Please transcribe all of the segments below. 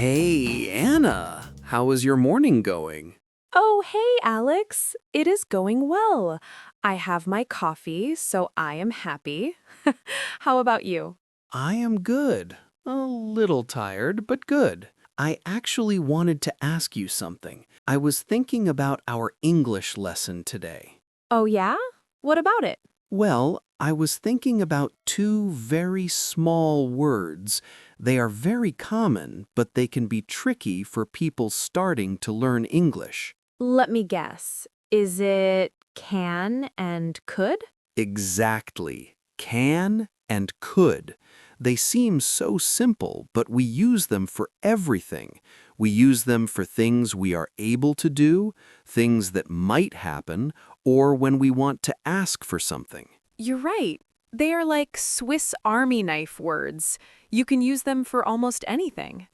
Hey, Anna, how is your morning going? Oh, hey, Alex. It is going well. I have my coffee, so I am happy. How about you? I am good. A little tired, but good. I actually wanted to ask you something. I was thinking about our English lesson today. Oh, yeah? What about it? Well, I was thinking about two very small words. They are very common, but they can be tricky for people starting to learn English. Let me guess. Is it can and could? Exactly. Can and could. They seem so simple, but we use them for everything. We use them for things we are able to do, things that might happen, or when we want to ask for something. You're right. They are like Swiss Army knife words. You can use them for almost anything.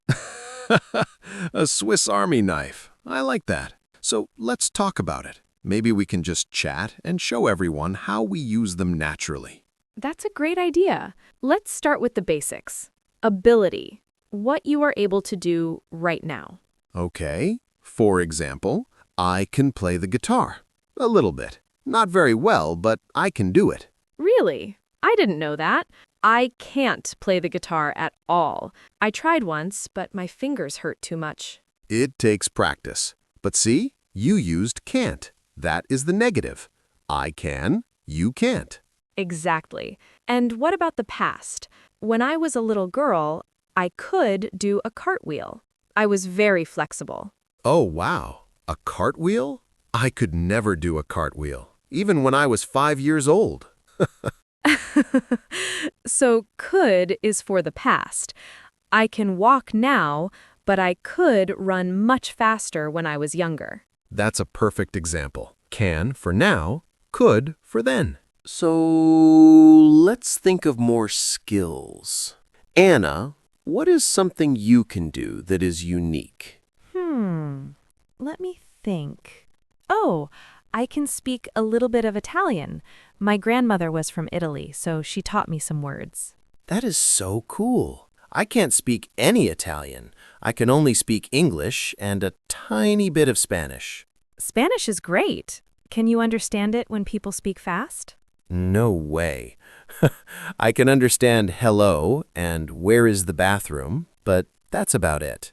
A Swiss Army knife. I like that. So let's talk about it. Maybe we can just chat and show everyone how we use them naturally. That's a great idea. Let's start with the basics. Ability. What you are able to do right now. Okay. For example, I can play the guitar. A little bit. Not very well, but I can do it. Really? I didn't know that. I can't play the guitar at all. I tried once, but my fingers hurt too much. It takes practice. But see, you used can't. That is the negative. I can, you can't. Exactly. And what about the past? When I was a little girl, I could do a cartwheel. I was very flexible. Oh, wow. A cartwheel? I could never do a cartwheel, even when I was 5 years old. So could is for the past. I can walk now, but I could run much faster when I was younger. That's a perfect example. Can for now, could for then. So let's think of more skills. Anna, what is something you can do that is unique? Let me think. Oh, I can speak a little bit of Italian. My grandmother was from Italy, so she taught me some words. That is so cool. I can't speak any Italian. I can only speak English and a tiny bit of Spanish. Spanish is great. Can you understand it when people speak fast? No way. I can understand hello and where is the bathroom, but that's about it.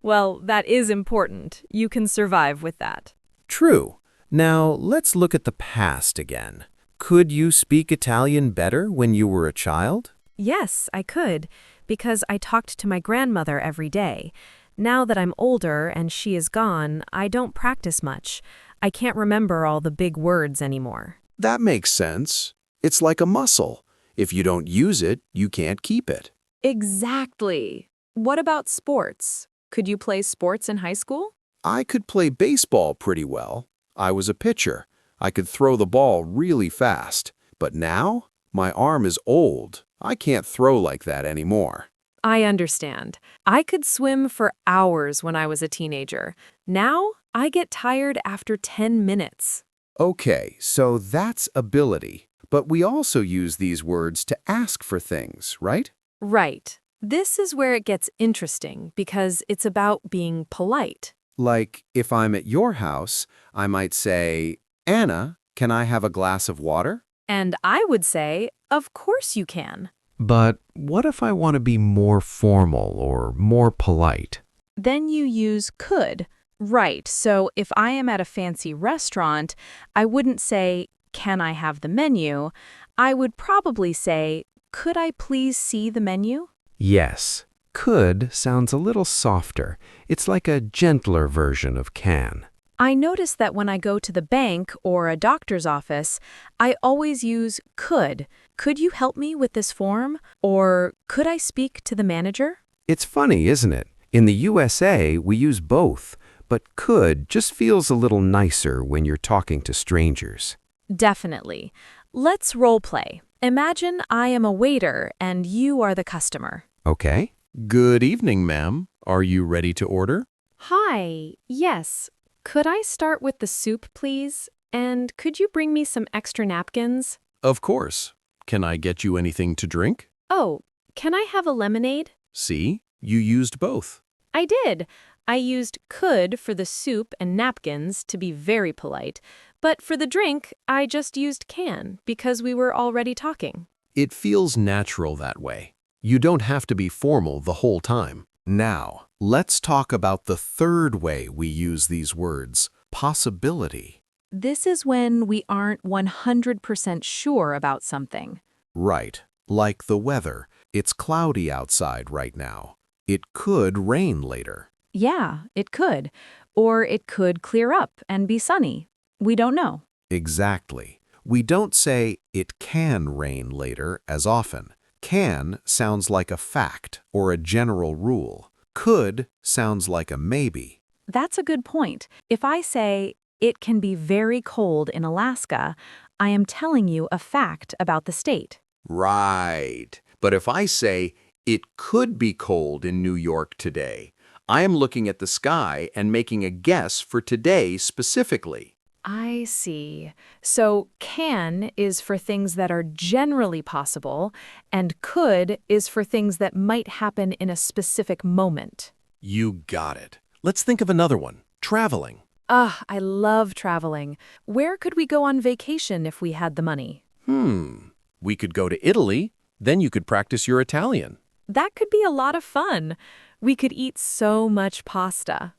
Well, that is important. You can survive with that. True. Now let's look at the past again. Could you speak Italian better when you were a child? Yes, I could, because I talked to my grandmother every day. Now that I'm older and she is gone, I don't practice much. I can't remember all the big words anymore. That makes sense. It's like a muscle. If you don't use it, you can't keep it. Exactly. What about sports? Could you play sports in high school? I could play baseball pretty well. I was a pitcher. I could throw the ball really fast. But now, my arm is old. I can't throw like that anymore. I understand. I could swim for hours when I was a teenager. Now, I get tired after 10 minutes. Okay, so that's ability. But we also use these words to ask for things, right? Right. This is where it gets interesting because it's about being polite. Like, if I'm at your house, I might say, Anna, can I have a glass of water? And I would say, of course you can. But what if I want to be more formal or more polite? Then you use could. Right, so if I am at a fancy restaurant, I wouldn't say, can I have the menu? I would probably say, could I please see the menu? Yes. Could sounds a little softer. It's like a gentler version of can. I notice that when I go to the bank or a doctor's office, I always use could. Could you help me with this form? Or could I speak to the manager? It's funny, isn't it? In the USA, we use both, but could just feels a little nicer when you're talking to strangers. Definitely. Let's role play. Imagine I am a waiter and you are the customer. Okay? Good evening, ma'am. Are you ready to order? Hi, yes. Could I start with the soup, please? And could you bring me some extra napkins? Of course. Can I get you anything to drink? Oh, can I have a lemonade? See? You used both. I did. I used could for the soup and napkins to be very polite, but for the drink, I just used can because we were already talking. It feels natural that way. You don't have to be formal the whole time. Now, let's talk about the third way we use these words, possibility. This is when we aren't 100% sure about something. Right, like the weather. It's cloudy outside right now. It could rain later. Yeah, it could. Or it could clear up and be sunny. We don't know. Exactly. We don't say it can rain later as often. Can sounds like a fact or a general rule. Could sounds like a maybe. That's a good point. If I say, it can be very cold in Alaska, I am telling you a fact about the state. Right. But if I say, it could be cold in New York today, I am looking at the sky and making a guess for today specifically. I see. So can is for things that are generally possible, and could is for things that might happen in a specific moment. You got it. Let's think of another one. Traveling. I love traveling. Where could we go on vacation if we had the money? We could go to Italy. Then you could practice your Italian. That could be a lot of fun. We could eat so much pasta.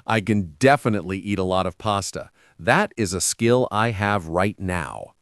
I can definitely eat a lot of pasta. That is a skill I have right now.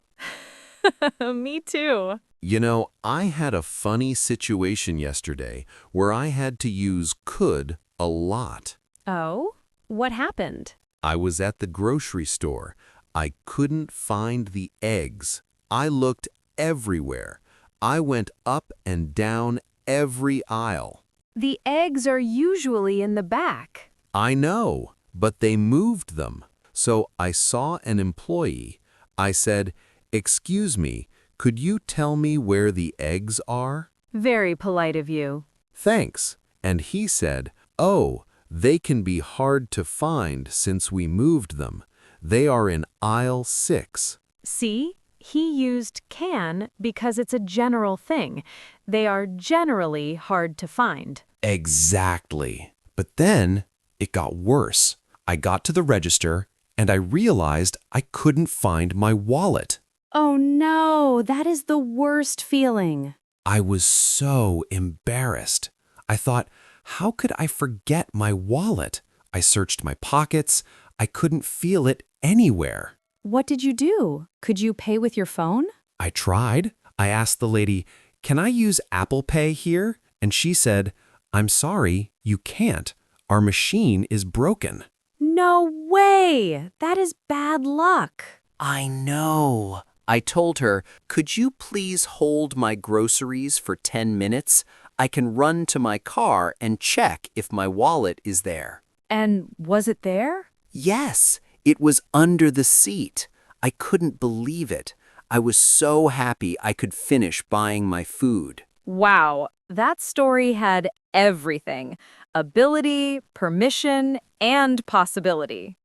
Me too. You know, I had a funny situation yesterday where I had to use could a lot. Oh? What happened? I was at the grocery store. I couldn't find the eggs. I looked everywhere. I went up and down every aisle. The eggs are usually in the back. I know, but they moved them. So I saw an employee. I said, "Excuse me, could you tell me where the eggs are?" Very polite of you. "Thanks." And he said, "Oh, they can be hard to find since we moved them. They are in aisle 6. See? He used can because it's a general thing. They are generally hard to find. Exactly. But then it got worse. I got to the register and I realized I couldn't find my wallet. Oh no, that is the worst feeling. I was so embarrassed. I thought, how could I forget my wallet? I searched my pockets. I couldn't feel it anywhere. What did you do? Could you pay with your phone? I tried. I asked the lady, "Can I use Apple Pay here?" And she said, "I'm sorry, you can't. Our machine is broken." No way! That is bad luck. I know. I told her, could you please hold my groceries for 10 minutes? I can run to my car and check if my wallet is there. And was it there? Yes, it was under the seat. I couldn't believe it. I was so happy I could finish buying my food. Wow, that story had everything. Ability, permission, and possibility.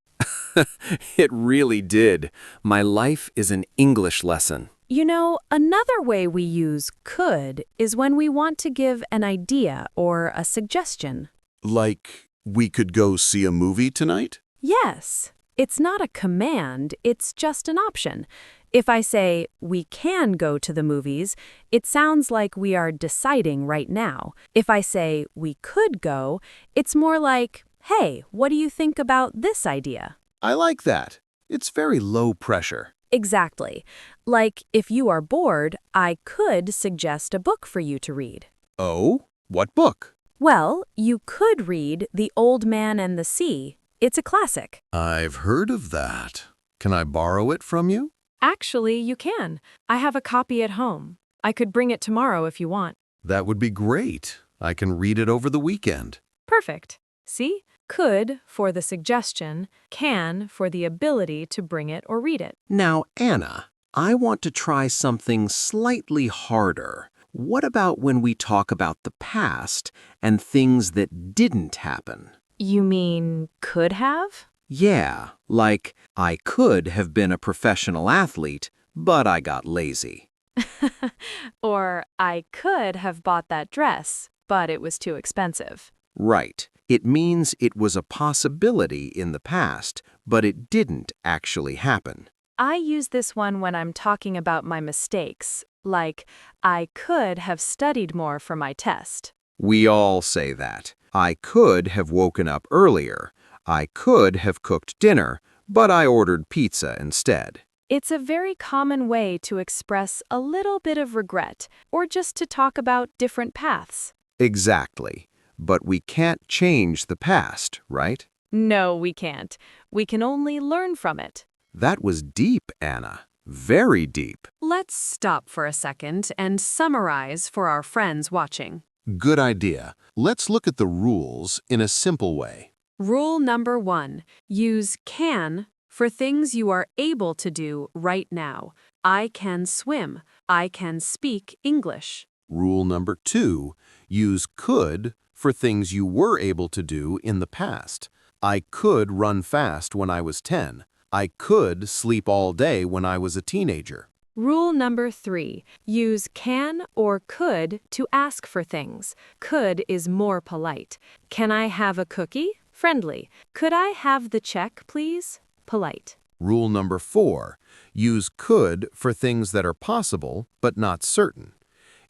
It really did. My life is an English lesson. You know, another way we use could is when we want to give an idea or a suggestion. Like, we could go see a movie tonight? Yes, it's not a command, it's just an option. If I say, we can go to the movies, it sounds like we are deciding right now. If I say, we could go, it's more like, hey, what do you think about this idea? I like that. It's very low pressure. Exactly. Like, if you are bored, I could suggest a book for you to read. Oh? What book? Well, you could read The Old Man and the Sea. It's a classic. I've heard of that. Can I borrow it from you? Actually, you can. I have a copy at home. I could bring it tomorrow if you want. That would be great. I can read it over the weekend. Perfect. See? Could for the suggestion, can for the ability to bring it or read it. Now, Anna, I want to try something slightly harder. What about when we talk about the past and things that didn't happen? You mean could have? Yeah, like I could have been a professional athlete, but I got lazy. Or I could have bought that dress, but it was too expensive. Right. It means it was a possibility in the past, but it didn't actually happen. I use this one when I'm talking about my mistakes, like, I could have studied more for my test. We all say that. I could have woken up earlier. I could have cooked dinner, but I ordered pizza instead. It's a very common way to express a little bit of regret, or just to talk about different paths. Exactly. But we can't change the past, right? No, we can't. We can only learn from it. That was deep, Anna. Very deep. Let's stop for a second and summarize for our friends watching. Good idea. Let's look at the rules in a simple way. Rule number 1. Use can for things you are able to do right now. I can swim. I can speak English. Rule number 2. Use could for things you were able to do in the past. I could run fast when I was 10. I could sleep all day when I was a teenager. Rule number 3. Use can or could to ask for things. Could is more polite. Can I have a cookie? Friendly. Could I have the check, please? Polite. Rule number 4. Use could for things that are possible but not certain.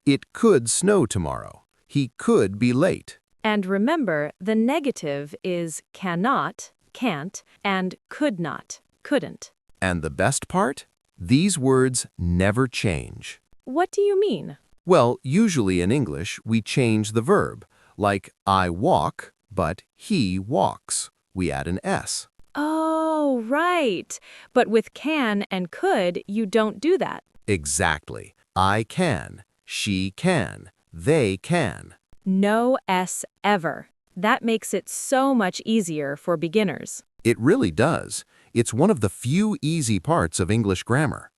It could snow tomorrow. He could be late. And remember, the negative is cannot, can't, and could not, couldn't. And the best part? These words never change. What do you mean? Well, usually in English, we change the verb, like I walk, but he walks. We add an S. Oh, right. But with can and could, you don't do that. Exactly. I can, she can, they can. No S ever. That makes it so much easier for beginners. It really does. It's one of the few easy parts of English grammar.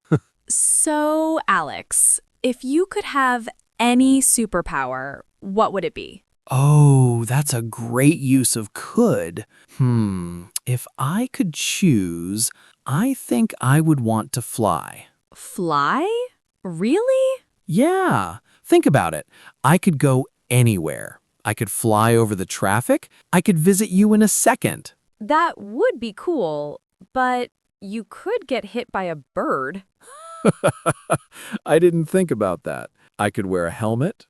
So, Alex, if you could have any superpower, what would it be? Oh, that's a great use of could. If I could choose, I think I would want to fly. Fly? Really? Yeah, think about it. I could go anywhere. I could fly over the traffic. I could visit you in a second. That would be cool, but you could get hit by a bird. I didn't think about that. I could wear a helmet.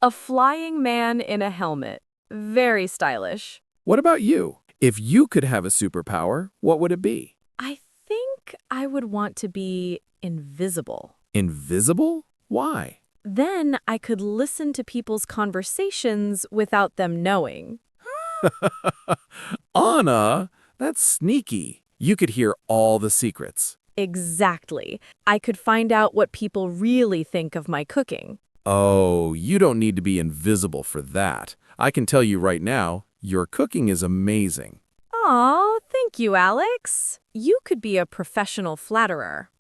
A flying man in a helmet. Very stylish. What about you? If you could have a superpower, what would it be? I think I would want to be invisible. Invisible? Why? Then I could listen to people's conversations without them knowing. Anna, that's sneaky. You could hear all the secrets. Exactly. I could find out what people really think of my cooking. Oh, you don't need to be invisible for that. I can tell you right now, your cooking is amazing. Aw, thank you, Alex. You could be a professional flatterer.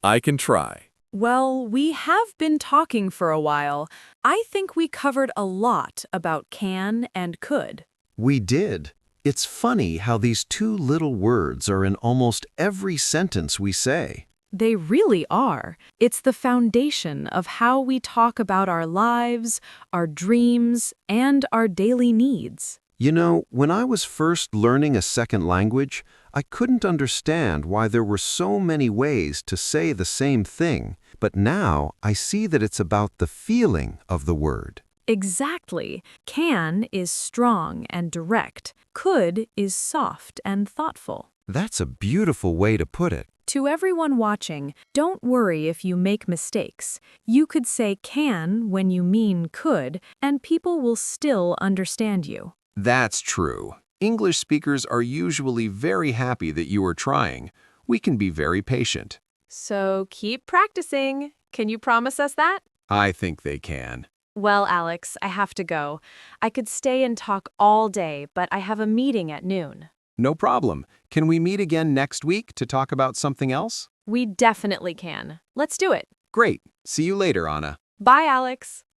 I can try. Well, we have been talking for a while. I think we covered a lot about can and could. We did. It's funny how these two little words are in almost every sentence we say. They really are. It's the foundation of how we talk about our lives, our dreams, and our daily needs. You know, when I was first learning a second language, I couldn't understand why there were so many ways to say the same thing. But now I see that it's about the feeling of the word. Exactly. Can is strong and direct. Could is soft and thoughtful. That's a beautiful way to put it. To everyone watching, don't worry if you make mistakes. You could say can when you mean could, and people will still understand you. That's true. English speakers are usually very happy that you are trying. We can be very patient. So keep practicing. Can you promise us that? I think they can. Well, Alex, I have to go. I could stay and talk all day, but I have a meeting at noon. No problem. Can we meet again next week to talk about something else? We definitely can. Let's do it. Great. See you later, Anna. Bye, Alex.